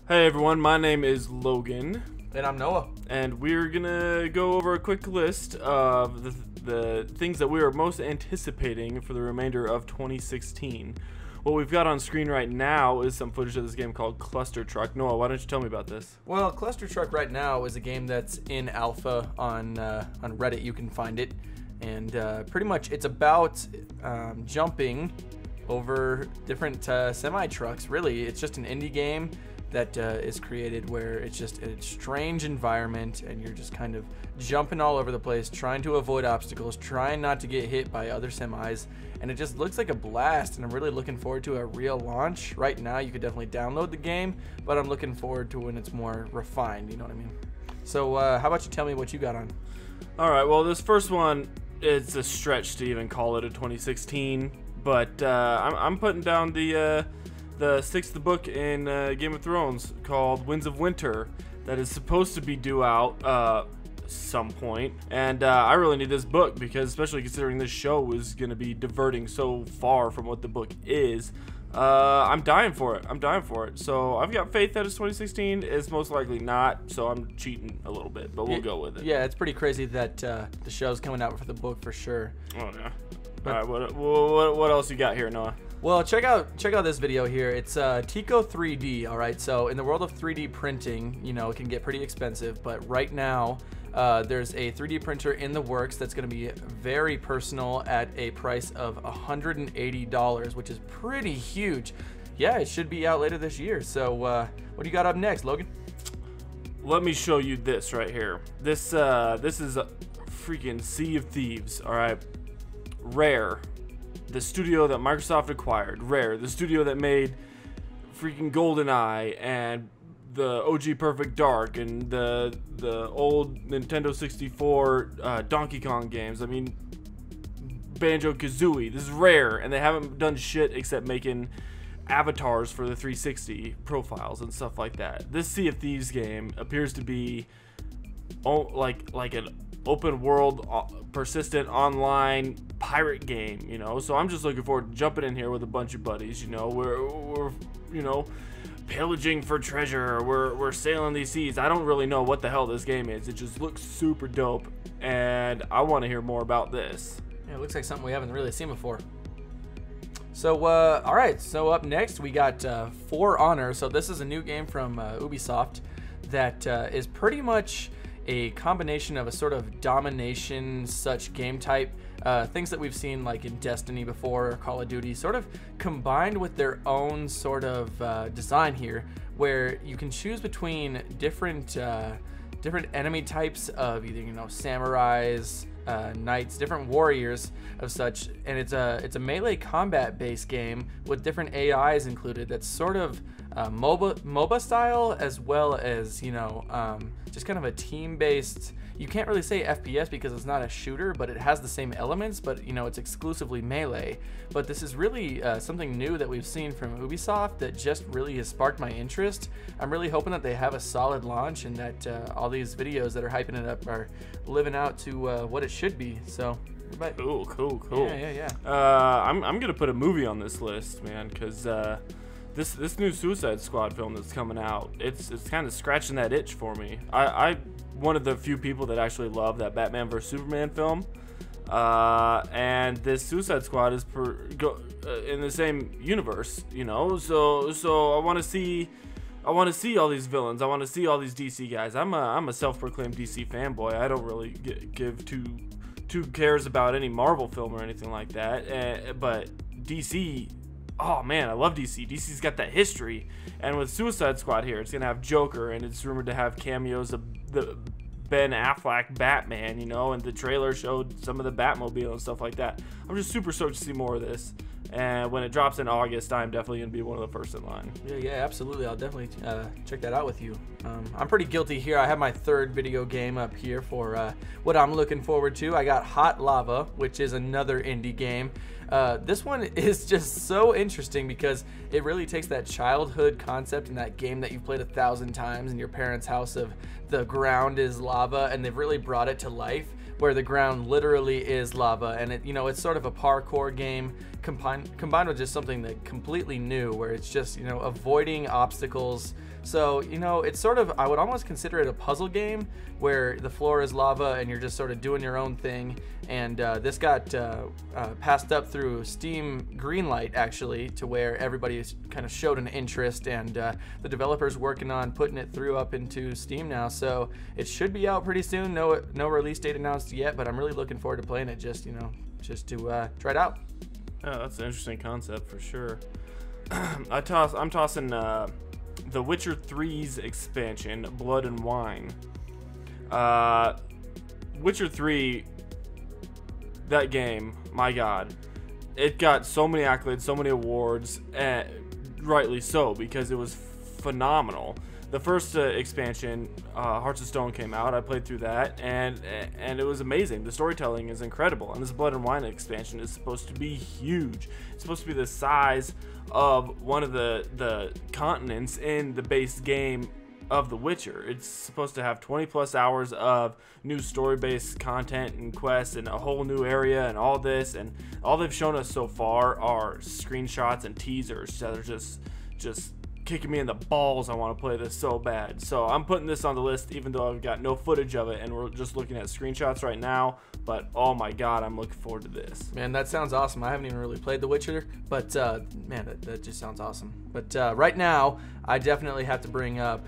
Hey everyone, my name is Logan. And I'm Noah. And we're gonna go over a quick list of the things that we are most anticipating for the remainder of 2016. What we've got on screen right now is some footage of this game called Cluster Truck. Noah, why don't you tell me about this? Well, Cluster Truck right now is a game that's in alpha on Reddit. You can find it. And pretty much it's about jumping over different semi-trucks. Really, it's just an indie game that is created where it's just a strange environment and you're just kind of jumping all over the place, trying to avoid obstacles, trying not to get hit by other semis, and it just looks like a blast, and I'm really looking forward to a real launch. Right now you could definitely download the game, but I'm looking forward to when it's more refined, you know what I mean? So how about you tell me what you got on? Alright, well this first one, it's a stretch to even call it a 2016, but I'm putting down the sixth book in Game of Thrones called Winds of Winter that is supposed to be due out some point, and I really need this book because, especially considering this show is going to be diverting so far from what the book is, I'm dying for it. So I've got faith that it's 2016. It's most likely not, so I'm cheating a little bit, but we'll go with it. Yeah, it's pretty crazy that the show's coming out for the book for sure. Oh yeah. All right, what else you got here, Noah? Well, check out this video here. It's Tico 3D, all right? So in the world of 3D printing, you know, it can get pretty expensive, but right now there's a 3D printer in the works that's going to be very personal at a price of $180, which is pretty huge. Yeah, it should be out later this year. So what do you got up next, Logan? Let me show you this right here. This is a freaking Sea of Thieves, all right? Rare. The studio that Microsoft acquired, Rare, the studio that made freaking GoldenEye and the OG Perfect Dark and the old Nintendo 64 Donkey Kong games. I mean, Banjo-Kazooie. This is Rare, and they haven't done shit except making avatars for the 360 profiles and stuff like that. This Sea of Thieves game appears to be like an open world, persistent online pirate game, you know. So I'm just looking forward to jumping in here with a bunch of buddies, you know. We're you know, pillaging for treasure. We're sailing these seas. I don't really know what the hell this game is. It just looks super dope, and I want to hear more about this. Yeah, it looks like something we haven't really seen before. So all right, so up next we got For Honor. So this is a new game from Ubisoft that is pretty much a combination of a sort of domination such game type, things that we've seen like in Destiny before or Call of Duty, sort of combined with their own sort of design here, where you can choose between different enemy types of either, you know, samurais, knights, different warriors of such, and it's a melee combat based game with different AIs included. That's sort of MOBA style, as well as, you know, just kind of a team based. You can't really say FPS because it's not a shooter, but it has the same elements, but you know, it's exclusively melee. But this is really something new that we've seen from Ubisoft that just really has sparked my interest. I'm really hoping that they have a solid launch and that all these videos that are hyping it up are living out to what it should be. So cool. Yeah. I'm gonna put a movie on this list, man, because this new Suicide Squad film that's coming out, it's kind of scratching that itch for me. I one of the few people that actually love that Batman vs Superman film, and this Suicide Squad is in the same universe, you know. So I want to see all these villains. I want to see all these DC guys. I'm a self-proclaimed DC fanboy. I don't really give two cares about any Marvel film or anything like that. But DC, oh man, I love DC. DC's got that history, and with Suicide Squad here, it's gonna have Joker, and it's rumored to have cameos of the Ben Affleck Batman, you know, and the trailer showed some of the Batmobile and stuff like that. I'm just super stoked to see more of this, and when it drops in August, I'm definitely gonna be one of the first in line. Yeah, absolutely. I'll definitely check that out with you. I'm pretty guilty here. I have my third video game up here for what I'm looking forward to. I got Hot Lava, which is another indie game. This one is just so interesting because it really takes that childhood concept in that game that you've played 1,000 times in your parents' house of the ground is lava, and they've really brought it to life where the ground literally is lava, and it's sort of a parkour game combined with just something that completely new, where it's just avoiding obstacles. So it's sort of, I would almost consider it a puzzle game where the floor is lava and you're just sort of doing your own thing. And this got passed up through Steam Greenlight, actually, to where everybody kind of showed an interest, and the developer's working on putting it up into Steam now. So it should be out pretty soon. No release date announced yet, but I'm really looking forward to playing it just to try it out. Yeah, that's an interesting concept for sure. I'm tossing the Witcher 3's expansion, Blood and Wine. Witcher 3, that game, my god, it got so many accolades, so many awards, and rightly so, because it was phenomenal. The first expansion, Hearts of Stone, came out. I played through that, and it was amazing. The storytelling is incredible, and this Blood and Wine expansion is supposed to be huge. It's supposed to be the size of one of the continents in the base game of The Witcher. It's supposed to have 20 plus hours of new story-based content and quests and a whole new area and all this, and all they've shown us so far are screenshots and teasers that are just kicking me in the balls. I want to play this so bad. So I'm putting this on the list even though I've got no footage of it and we're just looking at screenshots right now. But oh my god, I'm looking forward to this. Man, that sounds awesome. I haven't even really played The Witcher, but man, that just sounds awesome. But right now, I definitely have to bring up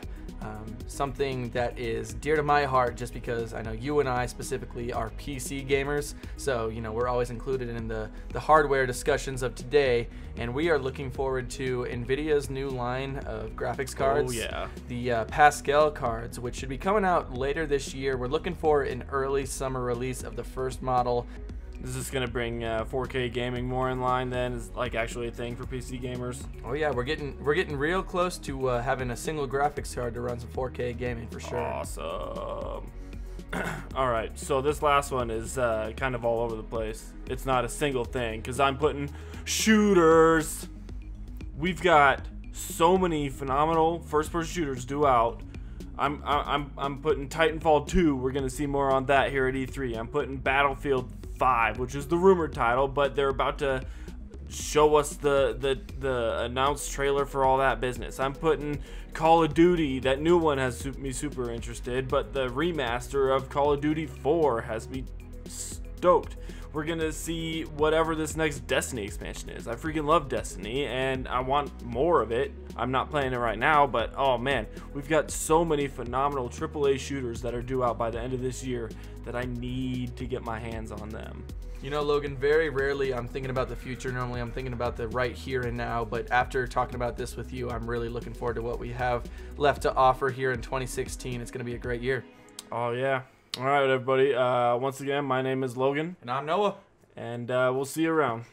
something that is dear to my heart, just because I know you and I specifically are PC gamers, so we're always included in the hardware discussions of today, and we are looking forward to NVIDIA's new line of graphics cards. Oh yeah. The Pascal cards, which should be coming out later this year. We're looking for an early summer release of the first model. Is this gonna bring 4K gaming more in line then? Is like actually a thing for PC gamers? Oh yeah, we're getting real close to having a single graphics card to run some 4K gaming for sure. Awesome. All right, so this last one is kind of all over the place. It's not a single thing because I'm putting shooters. We've got so many phenomenal first-person shooters due out. I'm putting Titanfall 2. We're gonna see more on that here at E3. I'm putting Battlefield 5, which is the rumored title, but they're about to show us the announced trailer for all that business. I'm putting Call of Duty. That new one has me super interested, but the remaster of Call of Duty 4 has me stoked. We're gonna see whatever this next Destiny expansion is. I freaking love Destiny and I want more of it. I'm not playing it right now, but oh man, we've got so many phenomenal AAA shooters that are due out by the end of this year that I need to get my hands on them. Logan, very rarely I'm thinking about the future. Normally I'm thinking about the right here and now, but after talking about this with you, I'm really looking forward to what we have left to offer here in 2016. It's gonna be a great year. Oh yeah. All right, everybody. Once again, my name is Logan. And I'm Noah. And we'll see you around.